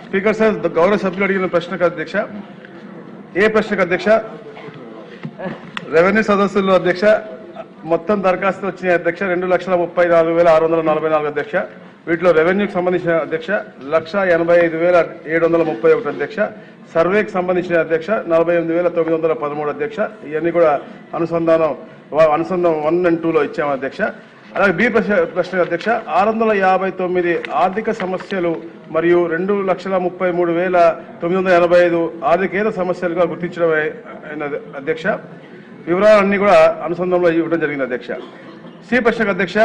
Speaker sir, గౌరవ సభ్యులు అడిగిన ప్రశ్నకు అధ్యక్ష, ఏ ప్రశ్నకు అధ్యక్ష? రెవెన్యూ సదస్సుల్లో అధ్యక్ష మొత్తం దరఖాస్తులు వచ్చినాయి అధ్యక్ష 2,34,644 అధ్యక్ష. వీటిలో రెవెన్యూకి సంబంధించిన అధ్యక్ష 1,85,731 అధ్యక్ష. సర్వేకి సంబంధించిన అధ్యక్ష 48,913 అధ్యక్ష. ఇవన్నీ కూడా అనుసంధానం 1 and 2లో ఇచ్చాము అధ్యక్ష. అలాగే బి ప్రశ్న అధ్యక్ష 659 ఆర్థిక సమస్యలు మరియు 2,33,985 ఆర్థికేతర సమస్యలుగా గుర్తించడం అధ్యక్ష. వివరాలన్నీ కూడా అనుసంధానంలో ఇవ్వడం జరిగింది అధ్యక్ష. సి ప్రశ్నకు అధ్యక్ష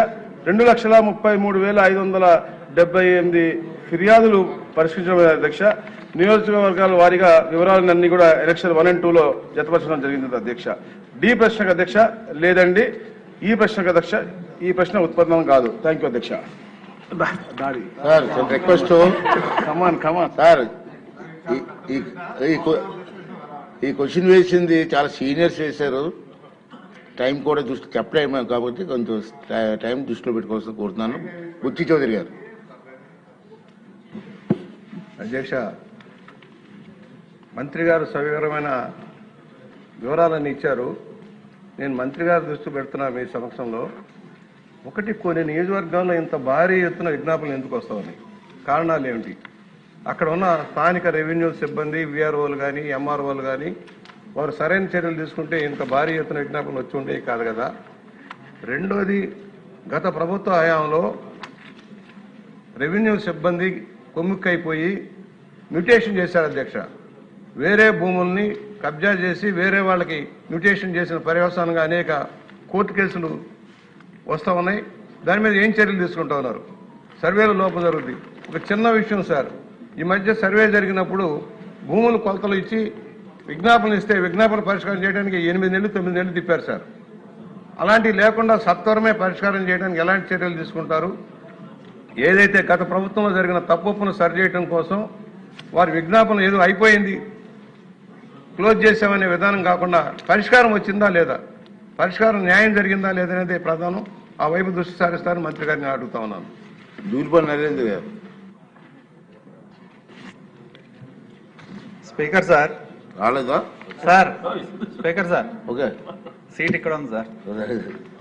2,33,578 ఫిర్యాదులు పరిష్కరించడం అధ్యక్ష. నియోజకవర్గాల వారీగా వివరాలన్నీ కూడా ఎలక్షన్ 1 and 2లో జతపరచడం జరిగింది అధ్యక్ష. డి ప్రశ్నకు అధ్యక్ష లేదండి. ఈ ప్రశ్నకు అధ్యక్ష ఈ ప్రశ్న ఉత్పన్నం కాదు. థ్యాంక్ యూ అధ్యక్ష. సార్ రిక్వెస్ట్ కమాన్ సార్, ఈ క్వశ్చన్ వేసింది చాలా సీనియర్స్ వేశారు. టైం కూడా చెప్పలేము కాబట్టి కొంచెం టైం దృష్టిలో పెట్టుకోవాల్సి కోరుతున్నాను. బుచ్చి చౌదరి గారు. అధ్యక్ష, మంత్రి గారు సవివరమైన వివరాలన్నీ ఇచ్చారు. నేను మంత్రి గారి దృష్టి పెడుతున్నా మీ సమక్షంలో. ఒకటి, కొన్ని నియోజకవర్గాల్లో ఇంత భారీ ఎత్తున విజ్ఞాపనలు ఎందుకు వస్తామని కారణాలు ఏమిటి? అక్కడ ఉన్న స్థానిక రెవెన్యూ సిబ్బంది, విఆర్ఓలు కానీ ఎంఆర్ఓలు కానీ వారు సరైన చర్యలు తీసుకుంటే ఇంత భారీ ఎత్తున విజ్ఞాపనలు వచ్చి ఉండేవి కాదు కదా. రెండోది, గత ప్రభుత్వ హయాంలో రెవెన్యూ సిబ్బంది కొమ్ముక్కైపోయి మ్యూటేషన్ చేశారు అధ్యక్ష. వేరే భూముల్ని కబ్జా చేసి వేరే వాళ్ళకి మ్యూటేషన్ చేసిన పర్యవసానంగా అనేక కోర్టు కేసులు వస్తూ ఉన్నాయి. దాని మీద ఏం చర్యలు తీసుకుంటా ఉన్నారు? సర్వేలో లోపం జరుగుతుంది. ఒక చిన్న విషయం సార్, ఈ మధ్య సర్వే జరిగినప్పుడు భూములు కొలతలు ఇచ్చి విజ్ఞాపనలు ఇస్తే విజ్ఞాపన పరిష్కారం చేయడానికి 8 నెలలు 9 నెలలు తిప్పారు సార్. అలాంటివి లేకుండా సత్వరమే పరిష్కారం చేయడానికి ఎలాంటి చర్యలు తీసుకుంటారు? ఏదైతే గత ప్రభుత్వంలో జరిగిన తప్పును సరిచేయడం కోసం వారి విజ్ఞాపన ఏదో అయిపోయింది క్లోజ్ చేసామనే విధానం కాకుండా పరిష్కారం వచ్చిందా లేదా, పరిష్కారం న్యాయం జరిగిందా లేదనేది ప్రధానం. ఆ వైపు దృష్టి సారిస్తారని మంత్రి గారిని అడుగుతా ఉన్నాను. దూల్పల్లి నరేంద్ర గారు. Speaker sir. రాలేదా సార్? స్పీకర్ సార్, ఓకే, సీట్ ఇక్కడ ఉంది సార్.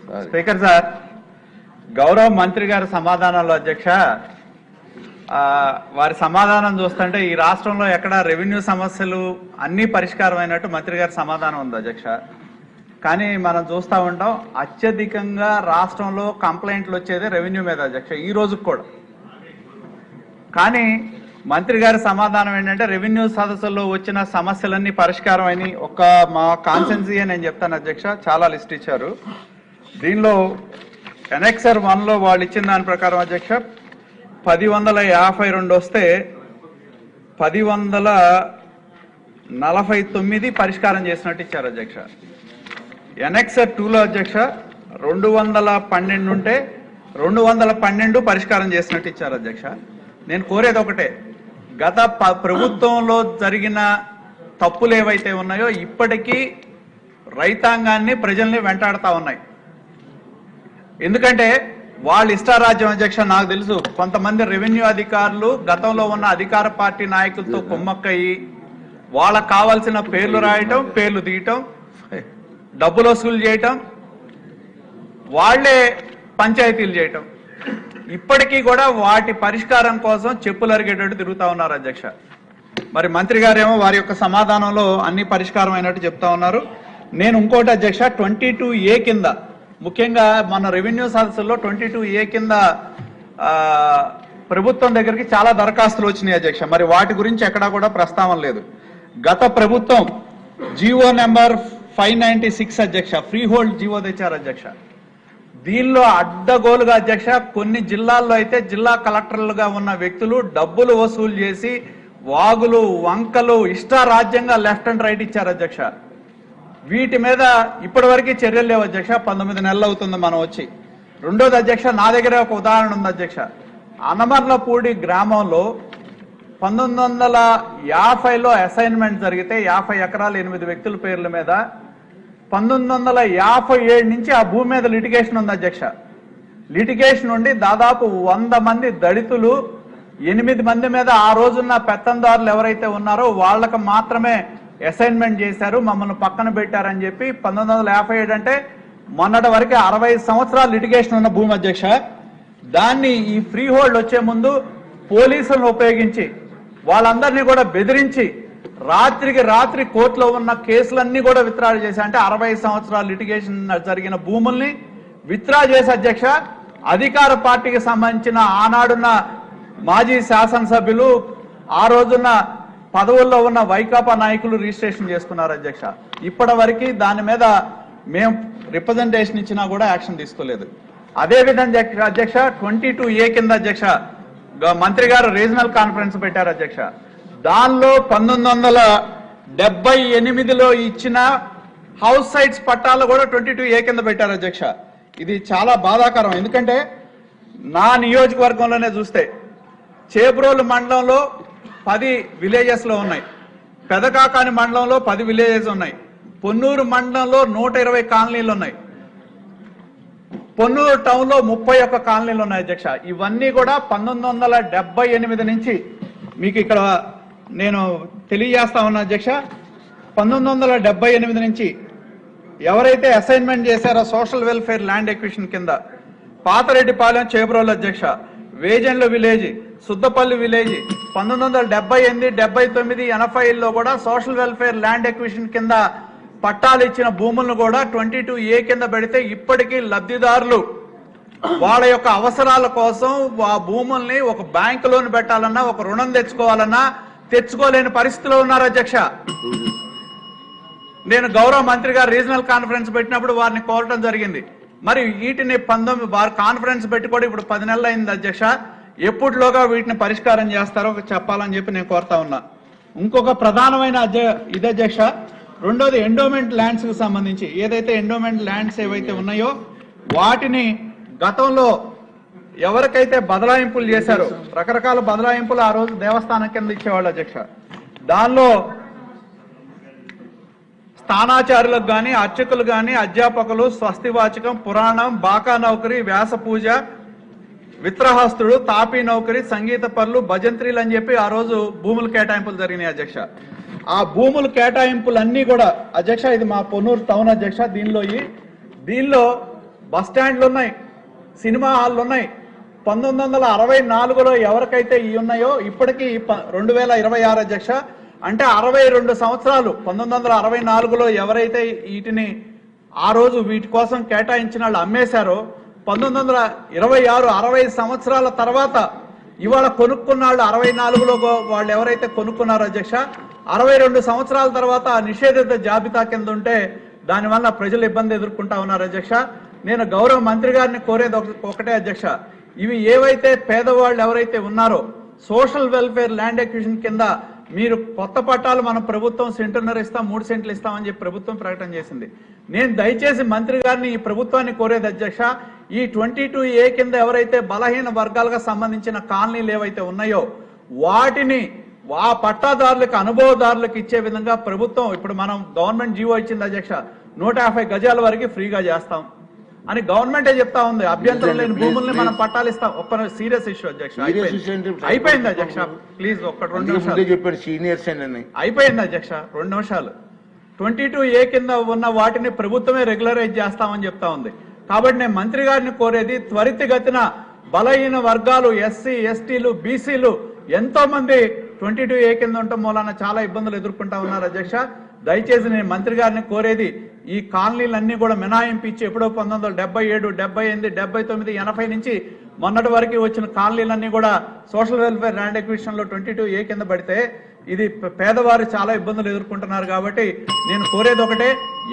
సార్ స్పీకర్ సార్, గౌరవ మంత్రి గారి సమాధానాలు అధ్యక్ష, వారి సమాధానం చూస్తుంటే ఈ రాష్ట్రంలో ఎక్కడ రెవెన్యూ సమస్యలు అన్ని పరిష్కారం అయినట్టు మంత్రి గారి సమాధానం ఉంది అధ్యక్ష. కానీ మనం చూస్తూ ఉంటాం అత్యధికంగా రాష్ట్రంలో కంప్లైంట్లు వచ్చేది రెవెన్యూ మీద అధ్యక్ష, ఈ రోజుకి కూడా. కానీ మంత్రి గారి సమాధానం ఏంటంటే రెవెన్యూ సదస్సుల్లో వచ్చిన సమస్యలన్నీ పరిష్కారం అని ఒక మా కాన్సెన్సీ నేను చెప్తాను అధ్యక్ష. చాలా లిస్ట్ ఇచ్చారు. దీనిలో ఎనెక్సర్ 1లో వాళ్ళు ఇచ్చిన దాని ప్రకారం అధ్యక్ష 1052 వస్తే 1049 పరిష్కారం చేసినట్టు ఇచ్చారు అధ్యక్ష. ఎనెక్సర్ 2లో అధ్యక్ష 212 ఉంటే 212 పరిష్కారం చేసినట్టు ఇచ్చారు అధ్యక్ష. నేను కోరేది ఒకటే, గత ప్రభుత్వంలో జరిగిన తప్పులు ఏవైతే ఉన్నాయో ఇప్పటికీ రైతాంగాన్ని ప్రజల్ని వెంటాడుతూ ఉన్నాయి. ఎందుకంటే వాళ్ళ ఇష్టారాజ్యం అధ్యక్ష. నాకు తెలుసు కొంతమంది రెవెన్యూ అధికారులు గతంలో ఉన్న అధికార పార్టీ నాయకులతో కుమ్మక్కయ్యి వాళ్ళకు కావాల్సిన పేర్లు రాయటం, పేర్లు తీయటం, డబ్బులు వసూలు చేయటం, వాళ్లే పంచాయతీలు చేయటం. ఇప్పటికీ కూడా వాటి పరిష్కారం కోసం చెప్పులు అరిగేటట్టు తిరుగుతా ఉన్నారు అధ్యక్ష. మరి మంత్రి గారేమో వారి యొక్క సమాధానంలో అన్ని పరిష్కారం అయినట్టు చెప్తా ఉన్నారు. నేను ఇంకోటి అధ్యక్ష 22A కింద, ముఖ్యంగా మన రెవెన్యూ సదస్సుల్లో 22A కింద ప్రభుత్వం దగ్గరికి చాలా దరఖాస్తులు వచ్చినాయి అధ్యక్ష. మరి వాటి గురించి ఎక్కడా కూడా ప్రస్తావన లేదు. గత ప్రభుత్వం జీవో నెంబర్ 596 అధ్యక్ష, ఫ్రీ హోల్డ్ జీవో తెచ్చారు అధ్యక్ష. దీనిలో అడ్డగోలుగా అధ్యక్ష కొన్ని జిల్లాల్లో అయితే జిల్లా కలెక్టర్లుగా ఉన్న వ్యక్తులు డబ్బులు వసూలు చేసి వాగులు వంకలు ఇష్టారాజ్యంగా లెఫ్ట్ అండ్ రైట్ ఇచ్చారు అధ్యక్ష. వీటి మీద ఇప్పటివరకు చర్యలు లేవు అధ్యక్ష. 19 నెలలు అవుతుంది మనం వచ్చి. రెండోది అధ్యక్ష, నా దగ్గర ఒక ఉదాహరణ ఉంది అధ్యక్ష. అనమర్లపూడి గ్రామంలో 1950లో అసైన్మెంట్ జరిగితే 50 ఎకరాలు 8 వ్యక్తుల పేర్ల మీద 1957 నుంచి ఆ భూమి మీద లిటిగేషన్ ఉంది అధ్యక్ష. లిటిగేషన్ ఉండి దాదాపు 100 మంది దళితులు 8 మంది మీద ఆ రోజున్న పెత్తందారులు ఎవరైతే ఉన్నారో వాళ్ళకు మాత్రమే అసైన్మెంట్ చేశారు, మమ్మల్ని పక్కన పెట్టారని చెప్పి 1957 అంటే మొన్నటి వరకు 60 సంవత్సరాలు లిటిగేషన్ ఉన్న భూమి అధ్యక్ష. దాన్ని ఈ ఫ్రీ హోల్డ్ వచ్చే ముందు పోలీసులను ఉపయోగించి వాళ్ళందరినీ కూడా బెదిరించి రాత్రికి రాత్రి కోర్టులో ఉన్న కేసులన్నీ కూడా విత్డ్రా చేసి, అంటే 60 సంవత్సరాల లిటిగేషన్ జరిగిన భూముల్ని విత్డ్రా చేసి అధ్యక్ష, అధికార పార్టీకి సంబంధించిన ఆనాడున్న మాజీ శాసనసభ్యులు ఆ రోజున్న పదవుల్లో ఉన్న వైకాపా నాయకులు రిజిస్ట్రేషన్ చేసుకున్నారు అధ్యక్ష. ఇప్పటి వరకు దాని మీద మేము రిప్రజెంటేషన్ ఇచ్చినా కూడా యాక్షన్ తీసుకోలేదు. అదే విధంగా అధ్యక్ష 22A కింద అధ్యక్ష మంత్రి గారు రీజనల్ కాన్ఫరెన్స్ పెట్టారు అధ్యక్ష. దానిలో 1978లో ఇచ్చిన హౌస్ సైట్స్ పట్టాలు కూడా 22A కింద పెట్టారు అధ్యక్ష. ఇది చాలా బాధాకరం. ఎందుకంటే నా నియోజకవర్గంలోనే చూస్తే చేబ్రోలు మండలంలో 10 విలేజెస్ లో ఉన్నాయి, పెదకాకాని మండలంలో 10 విలేజెస్ ఉన్నాయి, పొన్నూరు మండలంలో 120 కాలనీలు ఉన్నాయి, పొన్నూరు టౌన్ లో 31 కాలనీలు ఉన్నాయి అధ్యక్ష. ఇవన్నీ కూడా 1978 నుంచి మీకు ఇక్కడ నేను తెలియజేస్తా ఉన్నా అధ్యక్ష. 1978 నుంచి ఎవరైతే అసైన్మెంట్ చేశారో సోషల్ వెల్ఫేర్ ల్యాండ్ ఎక్విజిషన్ కింద పాతరెడ్డిపాలెం చేబ్రోలు అధ్యక్ష, వేజెండ్ల విలేజ్, సుద్దపల్లి విలేజ్ 1978, 79, 80లో కూడా సోషల్ వెల్ఫేర్ ల్యాండ్ ఎక్విజిషన్ కింద పట్టాలు ఇచ్చిన భూములను కూడా 22A కింద పెడితే ఇప్పటికీ లబ్ధిదారులు వాళ్ళ యొక్క అవసరాల కోసం ఆ భూముల్ని ఒక బ్యాంకు లోన్ పెట్టాలన్నా, ఒక రుణం తెచ్చుకోవాలన్నా తెచ్చుకోలేని పరిస్థితిలో ఉన్నారు అధ్యక్ష. నేను గౌరవ మంత్రి గారు రీజనల్ కాన్ఫరెన్స్ పెట్టినప్పుడు వారిని కోరటం జరిగింది. మరి వీటిని 19 వారు కాన్ఫరెన్స్ పెట్టుకోవడం ఇప్పుడు 10 నెలలు అయింది అధ్యక్ష. ఎప్పటిలోగా వీటిని పరిష్కారం చేస్తారో చెప్పాలని చెప్పి నేను కోరుతా ఉన్నా. ఇంకొక ప్రధానమైన ఇది అధ్యక్ష, రెండోది ఎండోమెంట్ ల్యాండ్స్ కి సంబంధించి ఏదైతే ఎండోమెంట్ ల్యాండ్స్ ఏవైతే ఉన్నాయో వాటిని గతంలో ఎవరికైతే బదలాయింపులు చేశారో, రకరకాల బదలాయింపులు ఆ రోజు దేవస్థానం కింద ఇచ్చేవాళ్ళు అధ్యక్ష. దానిలో స్థానాచారులకు కానీ, అర్చకులు కానీ, అధ్యాపకులు, స్వస్తివాచకం, పురాణం, బాకా నౌకరి, వ్యాస పూజ, విత్రహస్తుడు, తాపీ నౌకరి, సంగీత పనులు, భజంత్రీలు అని చెప్పి ఆ రోజు భూములు కేటాయింపులు జరిగినాయి అధ్యక్ష. ఆ భూములు కేటాయింపులన్నీ కూడా అధ్యక్ష, ఇది మా పొన్నూరు టౌన్ అధ్యక్ష. దీనిలో బస్ స్టాండ్లు ఉన్నాయి, సినిమా హాల్లు ఉన్నాయి. 1964లో ఎవరికైతే ఇవి ఉన్నాయో ఇప్పటికీ 2026 అధ్యక్ష, అంటే 62 సంవత్సరాలు. 1964లో ఎవరైతే వీటిని ఆ రోజు వీటి కోసం కేటాయించిన వాళ్ళు అమ్మేశారో 1926 60 సంవత్సరాల తర్వాత ఇవాళ కొనుక్కున్న వాళ్ళు 64లో వాళ్ళు ఎవరైతే కొనుక్కున్నారో అధ్యక్ష, 62 సంవత్సరాల తర్వాత నిషేధిత జాబితా కింద ఉంటే దానివల్ల ప్రజలు ఇబ్బంది ఎదుర్కొంటా ఉన్నారు అధ్యక్ష. నేను గౌరవ మంత్రి గారిని కోరేది ఒకటే అధ్యక్ష, ఇవి ఏవైతే పేదవాళ్ళు ఎవరైతే ఉన్నారో సోషల్ వెల్ఫేర్ ల్యాండ్ ఎక్విజిషన్ కింద మీరు కొత్త పట్టాలు మన ప్రభుత్వం సెంటున్నర ఇస్తాం, 3 సెంట్లు ఇస్తామని చెప్పి ప్రభుత్వం ప్రకటన చేసింది. నేను దయచేసి మంత్రి గారిని ఈ ప్రభుత్వాన్ని కోరేది అధ్యక్ష, ఈ 22A కింద ఎవరైతే బలహీన వర్గాలకు సంబంధించిన కాలనీలు ఏవైతే ఉన్నాయో వాటిని ఆ పట్టాదారులకు, అనుభవదారులకు ఇచ్చే విధంగా ప్రభుత్వం ఇప్పుడు మనం గవర్నమెంట్ జీవో ఇచ్చింది అధ్యక్ష, 150 గజాల వరకు ఫ్రీగా చేస్తాం అని గవర్నమెంటే చెప్తా ఉంది. అభ్యంతరం లేని భూముల్ని మనం పట్టాలు ఇస్తాం. ఒక్క సీరియస్ ఇష్యూ అధ్యక్ష, అయిపోయింది అధ్యక్ష. ప్లీజ్ ఒక్క 2 నిమిషాలు అయిపోయింది అధ్యక్ష, 2 నిమిషాలు. 22A కింద ఉన్న వాటిని ప్రభుత్వమే రెగ్యులరైజ్ చేస్తామని చెప్తా ఉంది. కాబట్టి నేను మంత్రి గారిని కోరేది త్వరితగతిన బలహీన వర్గాలు, ఎస్సీ, ఎస్టీలు, బీసీలు ఎంతో మంది 22A కింద ఉండటం మూలాన చాలా ఇబ్బందులు ఎదుర్కొంటా ఉన్నారు అధ్యక్ష. దయచేసి నేను మంత్రి గారిని కోరేది ఈ కాలనీలన్నీ కూడా మినహాయింపు ఇచ్చి ఎప్పుడో 1977, 78, 79, 80 నుంచి మొన్నటి వరకు వచ్చిన కాలనీలన్నీ కూడా సోషల్ వెల్ఫేర్ ల్యాండ్ ఎక్విజిషన్ లో 22A కింద పడితే ఇది పేదవారు చాలా ఇబ్బందులు ఎదుర్కొంటున్నారు. కాబట్టి నేను కోరేది ఒకటే,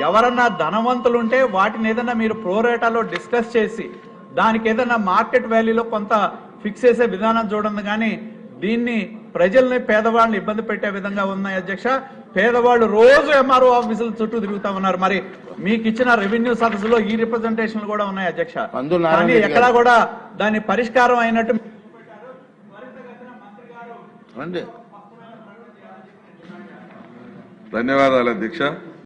ఎవరన్నా ధనవంతులు ఉంటే వాటిని ఏదన్నా మీరు ప్రోరేటాలో డిస్కస్ చేసి దానికి ఏదన్నా మార్కెట్ వాల్యూలో కొంత ఫిక్స్ చేసే విధానం చూడండి. కానీ దీన్ని ప్రజల్ని, పేదవాళ్ళని ఇబ్బంది పెట్టే విధంగా ఉన్నాయి అధ్యక్ష. పేదవాళ్ళు రోజు MRO ఆఫీసుల చుట్టూ తిరుగుతా ఉన్నారు. మరి మీకు ఇచ్చిన రెవెన్యూ సదస్సులో ఈ రిప్రజెంటేషన్లు కూడా ఉన్నాయి అధ్యక్ష, కానీ ఎక్కడా కూడా దాని పరిష్కారం అయినట్టు. ధన్యవాదాలు అధ్యక్ష.